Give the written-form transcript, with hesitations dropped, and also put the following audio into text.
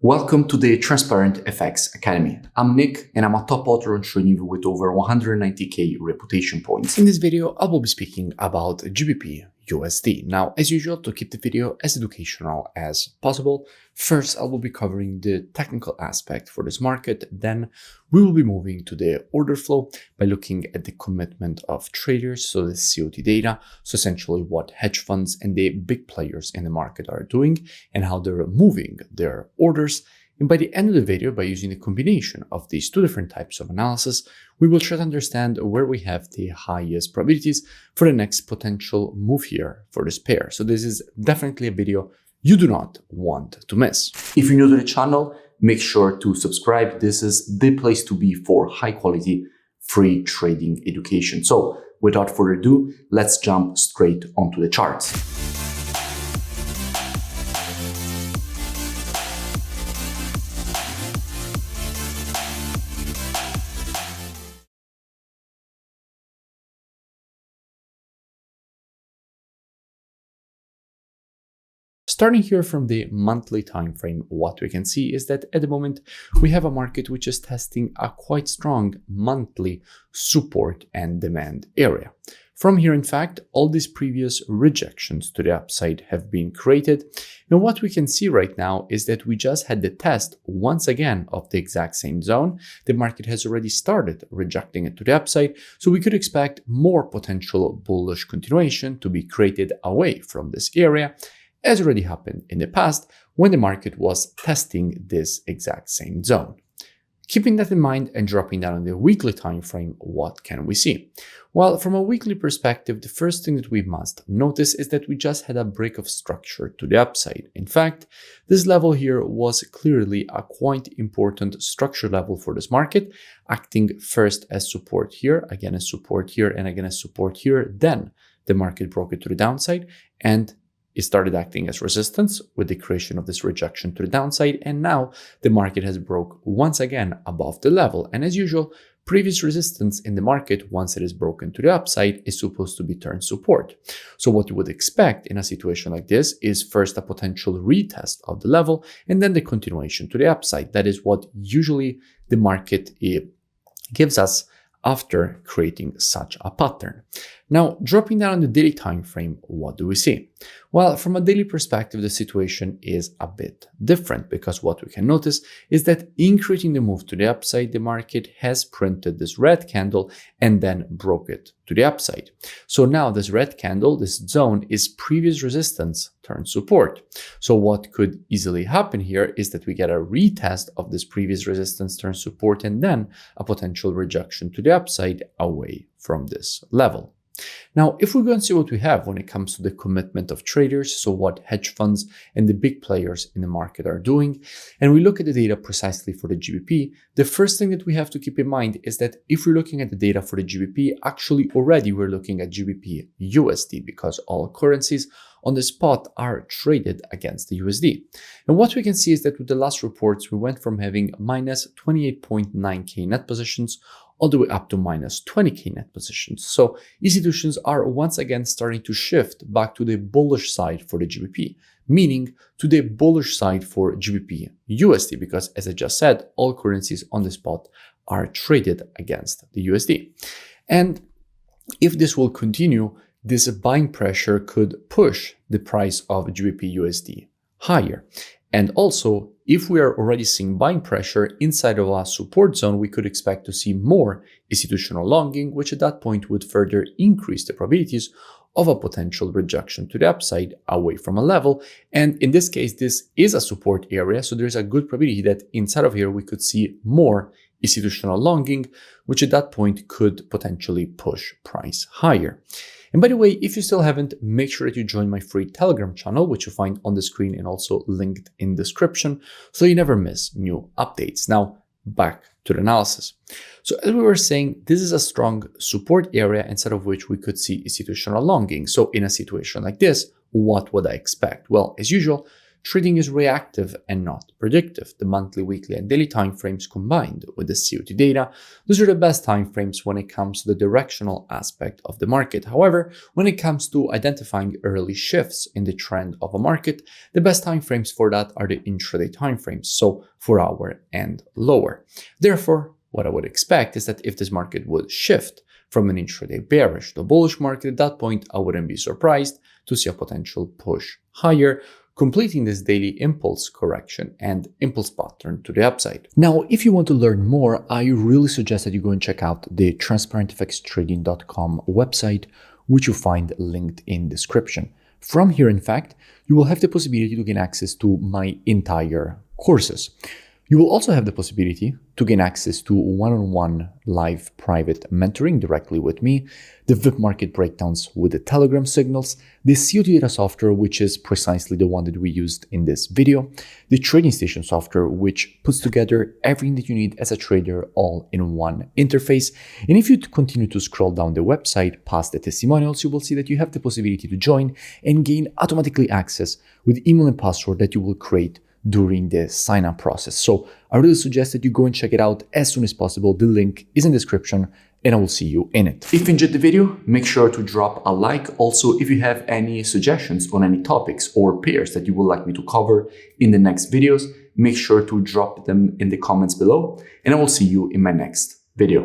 Welcome to the Transparent FX Academy. I'm Nick and I'm a top author on TradingView with over 190k reputation points. In this video, I will be speaking about GBPUSD. Now, as usual, to keep the video as educational as possible, first I will be covering the technical aspect for this market. Then we will be moving to the order flow by looking at the commitment of traders, so the COT data, so essentially what hedge funds and the big players in the market are doing and how they're moving their orders. And by the end of the video, by using the combination of these two different types of analysis, we will try to understand where we have the highest probabilities for the next potential move here for this pair. So this is definitely a video you do not want to miss. If you're new to the channel, make sure to subscribe. This is the place to be for high quality, free trading education. So without further ado, let's jump straight onto the charts. Starting here from the monthly time frame, what we can see is that at the moment we have a market which is testing a quite strong monthly support and demand area. From here, in fact, all these previous rejections to the upside have been created. And what we can see right now is that we just had the test once again of the exact same zone. The market has already started rejecting it to the upside. So we could expect more potential bullish continuation to be created away from this area, as already happened in the past when the market was testing this exact same zone. Keeping that in mind and dropping down on the weekly time frame, what can we see? Well, from a weekly perspective, the first thing that we must notice is that we just had a break of structure to the upside. In fact, this level here was clearly a quite important structure level for this market, acting first as support here, again as support here, and again as support here. Then the market broke it to the downside and it started acting as resistance with the creation of this rejection to the downside, and now the market has broke once again above the level. And as usual, previous resistance in the market, once it is broken to the upside, is supposed to be turned support. So what you would expect in a situation like this is first a potential retest of the level and then the continuation to the upside. That is what usually the market gives us after creating such a pattern. Now, dropping down on the daily time frame, what do we see? Well, from a daily perspective, the situation is a bit different because what we can notice is that in creating the move to the upside, the market has printed this red candle and then broke it to the upside. So now this red candle, this zone, is previous resistance turned support. So what could easily happen here is that we get a retest of this previous resistance turned support and then a potential rejection to the upside away from this level. Now, if we go and see what we have when it comes to the commitment of traders, so what hedge funds and the big players in the market are doing, and we look at the data precisely for the GBP, the first thing that we have to keep in mind is that if we're looking at the data for the GBP, actually already we're looking at GBPUSD because all currencies on the spot are traded against the USD. And what we can see is that with the last reports, we went from having minus 28.9k net positions all the way up to minus 20k net positions. So institutions are once again starting to shift back to the bullish side for the GBP, meaning to the bullish side for GBPUSD, because as I just said, all currencies on the spot are traded against the USD. And if this will continue, this buying pressure could push the price of GBPUSD higher. And also, if we are already seeing buying pressure inside of our support zone, we could expect to see more institutional longing, which at that point would further increase the probabilities of a potential rejection to the upside away from a level. And in this case, this is a support area, so there's a good probability that inside of here we could see more institutional longing, which at that point could potentially push price higher. And by the way, if you still haven't, make sure that you join my free Telegram channel, which you find on the screen and also linked in the description, so you never miss new updates. Now, back to the analysis. So as we were saying, this is a strong support area inside of which we could see institutional longing. So in a situation like this, what would I expect? Well, as usual, trading is reactive and not predictive. The monthly, weekly, and daily timeframes combined with the COT data, those are the best timeframes when it comes to the directional aspect of the market. However, when it comes to identifying early shifts in the trend of a market, the best timeframes for that are the intraday timeframes, so 4 hour and lower. Therefore, what I would expect is that if this market would shift from an intraday bearish to bullish market, at that point, I wouldn't be surprised to see a potential push higher, completing this daily impulse correction and impulse pattern to the upside. Now, if you want to learn more, I really suggest that you go and check out the transparentfxtrading.com website, which you'll find linked in description. From here, in fact, you will have the possibility to gain access to my entire courses. You will also have the possibility to gain access to one-on-one live private mentoring directly with me, the VIP market breakdowns with the Telegram signals, the COT data software, which is precisely the one that we used in this video, the trading station software, which puts together everything that you need as a trader all in one interface. And if you continue to scroll down the website past the testimonials, you will see that you have the possibility to join and gain automatically access with email and password that you will create during the sign-up process. So I really suggest that you go and check it out as soon as possible. The link is in the description and I will see you in it. If you enjoyed the video, make sure to drop a like. Also, if you have any suggestions on any topics or pairs that you would like me to cover in the next videos, make sure to drop them in the comments below and I will see you in my next video.